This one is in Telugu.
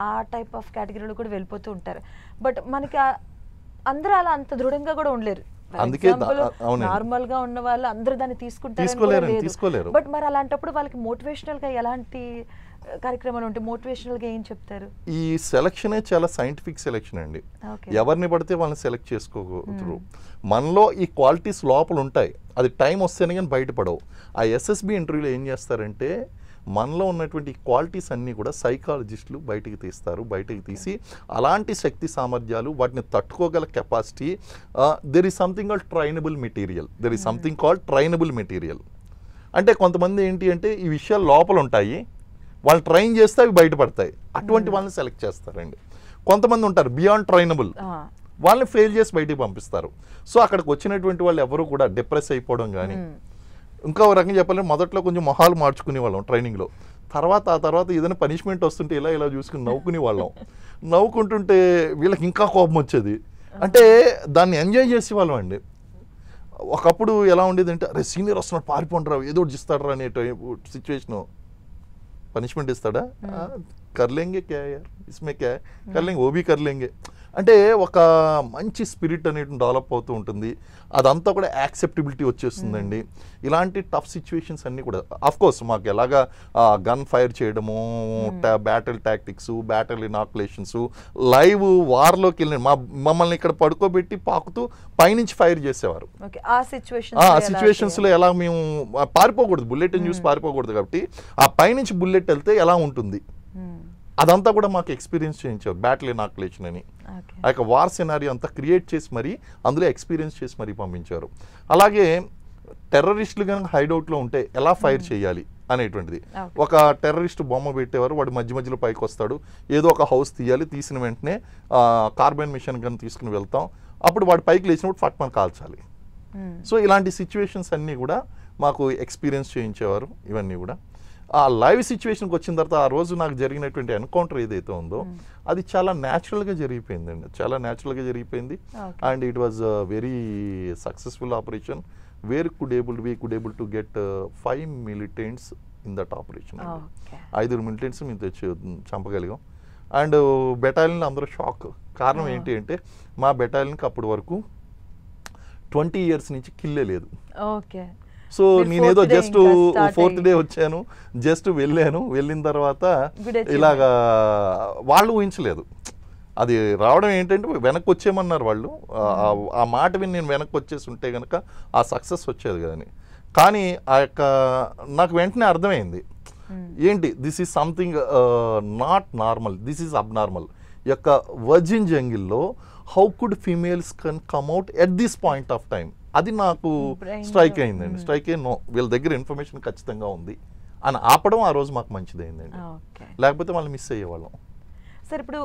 ఆ టైప్ ఆఫ్ కేటగిరీలో కూడా వెళ్ళిపోతూ ఉంటారు. బట్ మనకి అందరూ అలా అంత దృఢంగా కూడా ఉండలేరు. అందుకే నార్మల్ గా ఉన్న వాళ్ళు అందరూ దాన్ని తీసుకుంటారు. బట్ మరి అలాంటప్పుడు వాళ్ళకి మోటివేషనల్ గా ఎలాంటి కార్యక్రమాలు ఉంటాయి? మోటివేషనల్ గా ఏం చెప్తారు? ఈ సెలక్షనే చాలా సైంటిఫిక్ సెలక్షన్ అండి. ఎవరిని పడితే వాళ్ళని సెలెక్ట్ చేసుకోకూడదు. మనలో ఈ క్వాలిటీస్ లోపల ఉంటాయి, అది టైం వస్తేనే కానీ బయటపడవు. ఆ ఎస్ఎస్బి ఇంటర్వ్యూలో ఏం చేస్తారంటే మనలో ఉన్నటువంటి క్వాలిటీస్ అన్నీ కూడా సైకాలజిస్టులు బయటికి తీస్తారు. బయటికి తీసి అలాంటి శక్తి సామర్థ్యాలు, వాటిని తట్టుకోగల capacity, there is something called trainable material. అంటే కొంతమంది ఏంటి అంటే ఈ విషయాలు లోపల ఉంటాయి, వాళ్ళు ట్రైన్ చేస్తే అవి బయటపడతాయి, అటువంటి వాళ్ళని సెలెక్ట్ చేస్తారండి. కొంతమంది ఉంటారు బియాండ్ ట్రైనబుల్, వాళ్ళని ఫెయిల్ చేసి బయటికి పంపిస్తారు. సో అక్కడికి వచ్చినటువంటి వాళ్ళు ఎవరు కూడా డిప్రెస్ అయిపోవడం కానీ, ఇంకా ఒక రకంగా చెప్పాలంటే మొదట్లో కొంచెం మొహాలు మార్చుకునే వాళ్ళం ట్రైనింగ్లో. ఆ తర్వాత ఏదైనా పనిష్మెంట్ వస్తుంటే ఇలా చూసుకుని నవ్వుకునే వాళ్ళం. నవ్వుకుంటుంటే వీళ్ళకి ఇంకా కోపం వచ్చేది. అంటే దాన్ని ఎంజాయ్ చేసేవాళ్ళం అండి. ఒకప్పుడు ఎలా ఉండేది అంటే అరే సీనియర్ వస్తున్నాడు పారిపోండిరా, ఏదో ఒకటి ఇస్తాడరా అనే సిచ్యువేషను. పనిష్మెంట్ ఇస్తాడా, కర్లేంగే క్యా యార్ ఇస్మే క్యా కర్లేంగే ఓబీ కర్లేంగే అంటే ఒక మంచి స్పిరిట్ అనేది డెవలప్ అవుతూ ఉంటుంది. అదంతా కూడా యాక్సెప్టబిలిటీ వచ్చేస్తుందండి. ఇలాంటి టఫ్ సిచ్యువేషన్స్ అన్నీ కూడా అఫ్కోర్స్ మాకు ఎలాగా గన్ ఫైర్ చేయడము, బ్యాటిల్ టాక్టిక్స్, బ్యాటిల్ ఇనాకులేషన్స్, లైవ్ వార్లోకి వెళ్ళిన మమ్మల్ని ఇక్కడ పడుకోబెట్టి పాకుతూ పైనుంచి ఫైర్ చేసేవారు. ఆ సిచ్యువేషన్స్లో ఎలా మేము పారిపోకూడదు, బుల్లెట్ చూసి పారిపోకూడదు కాబట్టి ఆ పైనుంచి బుల్లెట్ వెళ్తే ఎలా ఉంటుంది అదంతా కూడా మాకు ఎక్స్పీరియన్స్ చేయించారు. బ్యాటిల్ ఇనాకులేషన్ అని ఆ యొక్క వార్ సినారీ అంతా క్రియేట్ చేసి మరీ అందులో ఎక్స్పీరియన్స్ చేసి మరీ పంపించారు. అలాగే టెర్రరిస్టులు కనుక హైడౌట్లో ఉంటే ఎలా ఫైర్ చేయాలి అనేటువంటిది. ఒక టెర్రరిస్ట్ బొమ్మ పెట్టేవారు, వాడు మధ్యలో పైకి వస్తాడు, ఏదో ఒక హౌస్ తీయాలి, తీసిన వెంటనే కార్బన్ మిషన్ గన్ తీసుకుని వెళ్తాం, అప్పుడు వాడు పైకి లేచినప్పుడు ఫట్మని కాల్చాలి. సో ఇలాంటి సిచ్యువేషన్స్ అన్నీ కూడా మాకు ఎక్స్పీరియన్స్ చేయించేవారు. ఇవన్నీ కూడా ఆ లైవ్ సిచ్యువేషన్కి వచ్చిన తర్వాత ఆ రోజు నాకు జరిగినటువంటి ఎన్కౌంటర్ ఏదైతే ఉందో అది చాలా న్యాచురల్గా జరిగిపోయిందండి. And it was very successful operation where we could able to get 5 militants in that operation. 5 militants మేము తెచ్చి చంపగలిగాం. అండ్ బెటాలియన్ అందరూ షాక్. కారణం ఏంటి అంటే మా బెటాలియన్కి అప్పటి వరకు 20 years నుంచి కిల్లే లేదు. సో నేనేదో జస్ట్ 4th day వచ్చాను, జస్ట్ వెళ్ళిన తర్వాత ఇలాగా వాళ్ళు ఊహించలేదు. అది రావడం ఏంటంటే వెనక్కి వచ్చేయమన్నారు వాళ్ళు. ఆ మాట విని నేను వెనక్కి వచ్చేసి ఉంటే కనుక ఆ సక్సెస్ వచ్చేది కదని. కానీ ఆ యొక్క నాకు వెంటనే అర్థమైంది ఏంటి, this is something not normal, this is abnormal. ఈ యొక్క వర్జిన్ జంగిల్లో how could females can come out at this point of time, అది నాకు స్ట్రైక్ అయిందండి. వీళ్ళ దగ్గర ఇన్ఫర్మేషన్ ఖచ్చితంగా ఉంది అని ఆపడం ఆ రోజు మాకు మంచిదైందండి. లేకపోతే వాళ్ళు మిస్ అయ్యేవాళ్ళం. సార్ ఇప్పుడు